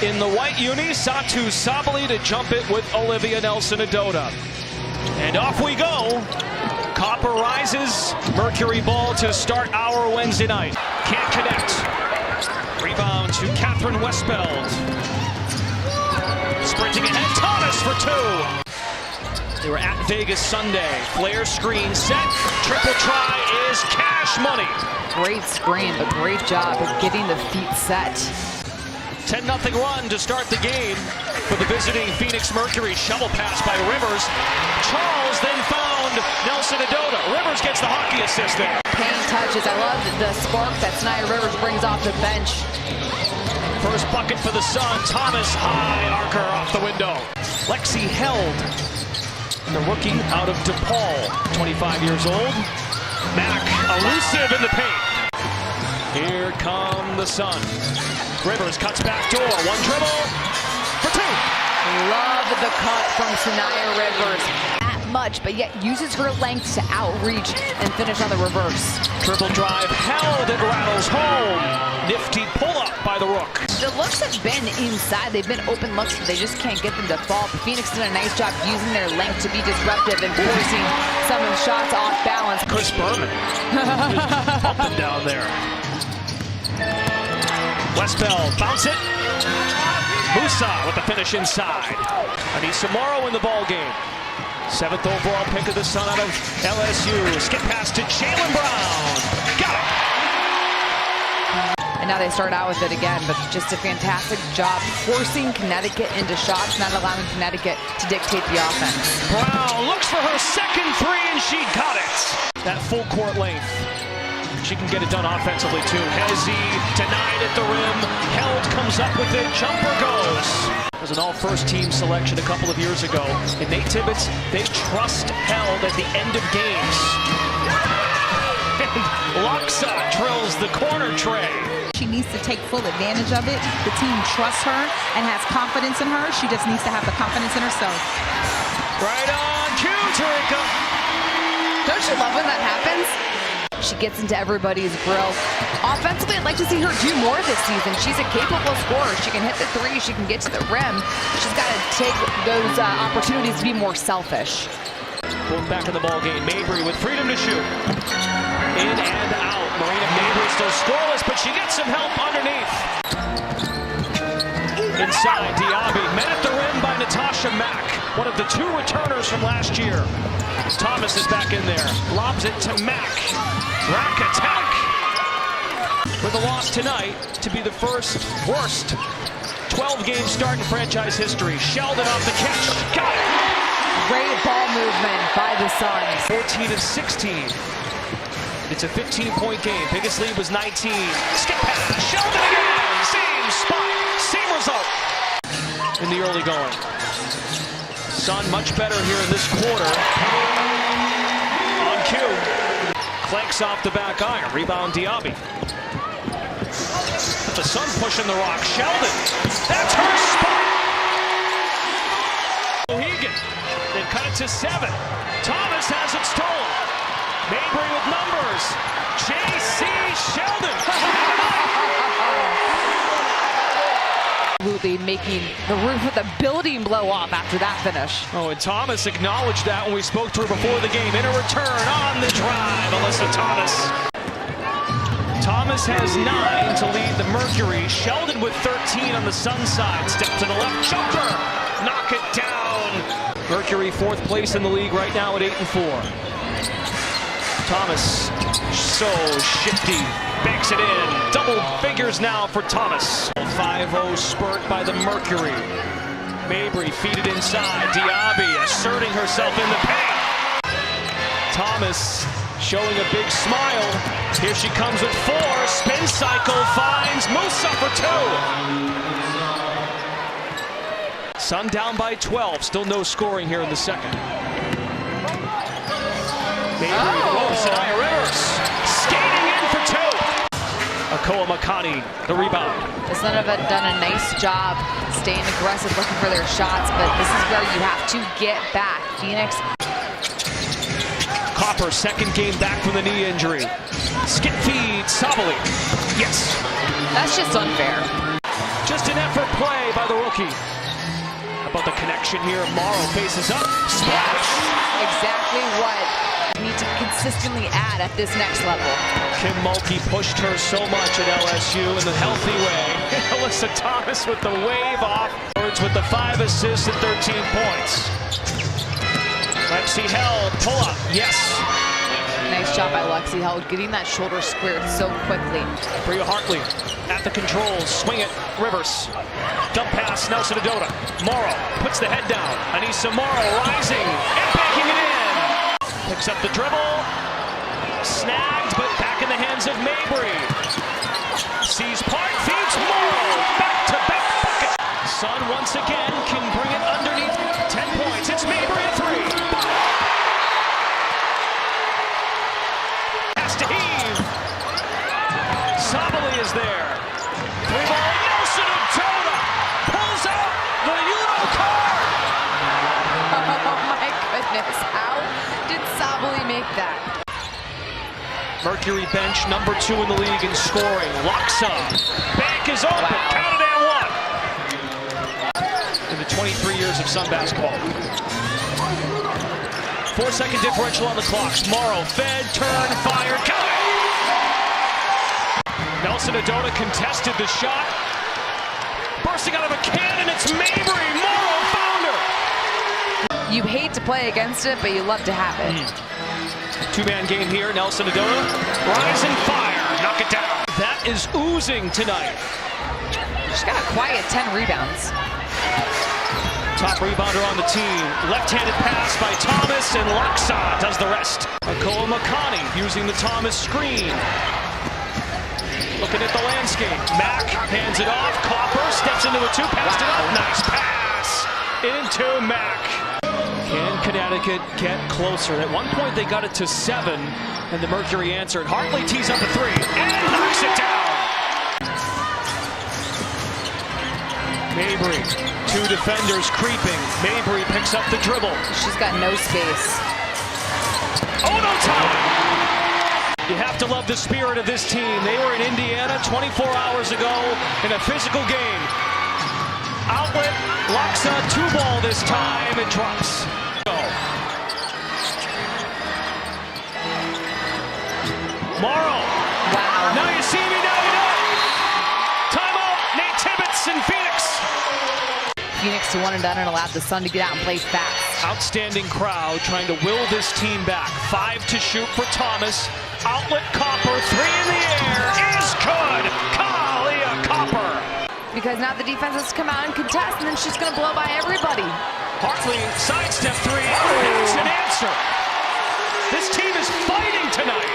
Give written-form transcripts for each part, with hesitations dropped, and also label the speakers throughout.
Speaker 1: In the white uni, Satu Sabali to jump it with Olivia Nelson-Ododa. And off we go. Copper rises. Mercury ball to start our Wednesday night. Can't connect. Rebound to Catherine Westbeld. Sprinting ahead, Thomas for two. They were at Vegas Sunday. Flare screen set. Triple try is cash money.
Speaker 2: Great screen, but great job of getting the feet set.
Speaker 1: 10-0 run to start the game for the visiting Phoenix Mercury. Shovel pass by Rivers. Charles then found Nelson-Ododa. Rivers gets the hockey assist there.
Speaker 2: Paint touches. I love the spark that Snyder Rivers brings off the bench.
Speaker 1: First bucket for the Sun. Thomas high archer off the window. Lexi Held, the rookie out of DePaul, 25 years old. Mack elusive in the paint. Here come the Sun. Rivers cuts back door. One dribble for two.
Speaker 2: Love the cut from Snyder Rivers. Not much, but yet uses her length to outreach and finish on the reverse.
Speaker 1: Triple drive held. It rattles home. Nifty pull-up by the Rook.
Speaker 2: The looks have been inside. They've been open looks, but they just can't get them to fall. Phoenix did a nice job using their length to be disruptive and forcing some of the shots off balance.
Speaker 1: Chris Berman just up and down there. Westbeld, bounce it. Musa with the finish inside. Anissa Morrow in the ball game. 7th overall pick of the Sun out of LSU. Skip pass to Jaylen Brown. Got it.
Speaker 2: And now they start out with it again, but just a fantastic job forcing Connecticut into shots, not allowing Connecticut to dictate the offense.
Speaker 1: Brown looks for her second three, and she got it. That full court length. She can get it done offensively, too. Hezzy denied at the rim. Held comes up with it. Jumper goes. There's an all-first team selection a couple of years ago. And Nate Tibbetts, they trust Held at the end of games. And Loxa drills the corner tray.
Speaker 3: She needs to take full advantage of it. The team trusts her and has confidence in her. She just needs to have the confidence in herself.
Speaker 1: Right on cue, Tarika.
Speaker 2: Don't you love when that happens? She gets into everybody's grill. Offensively, I'd like to see her do more this season. She's a capable scorer. She can hit the three. She can get to the rim. She's got to take those opportunities to be more selfish.
Speaker 1: Both back in the ball game. Mabry with freedom to shoot. In and out. Marina Mabry still scoreless, but she gets some help underneath. Inside, Diaby met at the rim by Natasha Mack, one of the two returners from last year. Thomas is back in there. Lobs it to Mack. Rack attack. With a loss tonight to be the first worst 12-game start in franchise history. Sheldon off the catch. Got it.
Speaker 2: Great ball movement by the Suns.
Speaker 1: 14-16. It's a 15-point game. Biggest lead was 19. Skip pass. Sheldon again. Same spot. Same result in the early going. Sun much better here in this quarter. On cue. Clanks off the back iron. Rebound Diaby. But the Sun pushing the rock. Sheldon. That's her spot. O'Hegan. They've cut it to 7. Thomas has it stolen. Mabry with numbers. J.C. Sheldon.
Speaker 2: Absolutely making the roof of the building blow off after that finish.
Speaker 1: Oh, and Thomas acknowledged that when we spoke to her before the game. In a return on the drive, Alyssa Thomas. Thomas has 9 to lead the Mercury. Sheldon with 13 on the Sun side. Step to the left, jumper. Knock it down. Mercury 4th place in the league right now at 8-4. Thomas, so shifty, banks it in. Double figures now for Thomas. 5-0 spurt by the Mercury. Mabry feed it inside. Diaby asserting herself in the paint. Thomas showing a big smile. Here she comes with 4. Spin cycle finds Musa for 2. Sun down by 12. Still no scoring here in the second. Mabry, Sania Rivers, skating in for 2. Akoa Makani, the rebound.
Speaker 2: The Sun have done a nice job staying aggressive, looking for their shots, but this is where you have to get back. Phoenix.
Speaker 1: Copper, second game back from the knee injury. Skip feed, Sabali. Yes.
Speaker 2: That's just unfair.
Speaker 1: Just an effort play by the rookie. How about the connection here? Morrow faces up. Splash!
Speaker 2: Exactly what you need to consistently add at this next level.
Speaker 1: Kim Mulkey pushed her so much at LSU in the healthy way. Alyssa Thomas with the wave off. With the 5 assists and 13 points. Lexi Held, pull up, yes.
Speaker 2: Nice job by Lexi Held, getting that shoulder squared so quickly.
Speaker 1: Bria Hartley at the controls, swing it, Rivers. Dump pass, Nelson Adota. Morrow puts the head down. Anissa Morrow rising and banking it in. Picks up the dribble, snagged, but back in the hands of Mabry. Sees Park, feeds Morrow, back-to-back bucket. Sun once again can bring it underneath 10 points. It's Mabry at 3. Has to heave. Sabali is there. 3-ball, Nelson Adota pulls out the Uno card.
Speaker 2: Oh my goodness, how did Sabali make that?
Speaker 1: Mercury bench, number 2 in the league in scoring. Loxa. Bank is open.
Speaker 2: Wow.
Speaker 1: Counted and 1. In the 23 years of Sun basketball. 4-second differential on the clock. Morrow fed, turned, fired, got it! Nelson Adota contested the shot. Bursting out of a cannon, it's Mabry. Morrow found her.
Speaker 2: You hate to play against it, but you love to have it.
Speaker 1: Two-man game here. Nelson Adota, rising fire, knock it down. That is oozing tonight.
Speaker 2: She's got a quiet 10 rebounds.
Speaker 1: Top rebounder on the team. Left-handed pass by Thomas, and Loxa does the rest. Akoa Makani using the Thomas screen. Looking at the landscape. Mack hands it off. Copper steps into a 2, passed it up. Nice pass into Mack. Can Connecticut get closer? At one point they got it to 7, and the Mercury answered. Hartley tees up a 3 and knocks it down. Mabry, 2 defenders creeping. Mabry picks up the dribble.
Speaker 2: She's got no space.
Speaker 1: Oh, no time! You have to love the spirit of this team. They were in Indiana 24 hours ago in a physical game. Outlet, Loxa, 2-ball this time, it drops. Morrow.
Speaker 2: Wow.
Speaker 1: Now you see me, now you don't. Timeout, Nate Tibbetts in Phoenix.
Speaker 2: Phoenix to 1 and done and allowed the Sun to get out and play fast.
Speaker 1: Outstanding crowd trying to will this team back. 5 to shoot for Thomas. Outlet Copper, 3 in the air, is good. Kalia Copper.
Speaker 2: Because now the defense has to come out and contest, and then she's going to blow by everybody.
Speaker 1: Hartley, sidestep 3, that's an answer. This team is fighting tonight.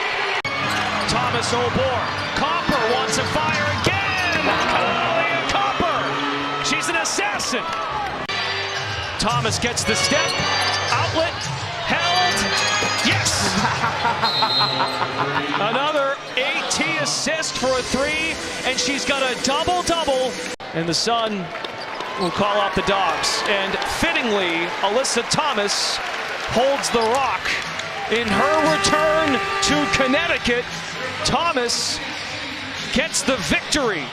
Speaker 1: Thomas O'Bour, Copper wants a fire again. Kalia Copper, she's an assassin. Thomas gets the step, outlet, held, yes. Another AT assist for a 3, and she's got a double-double. And the Sun will call out the Dogs. And fittingly, Alyssa Thomas holds the rock. In her return to Connecticut, Thomas gets the victory.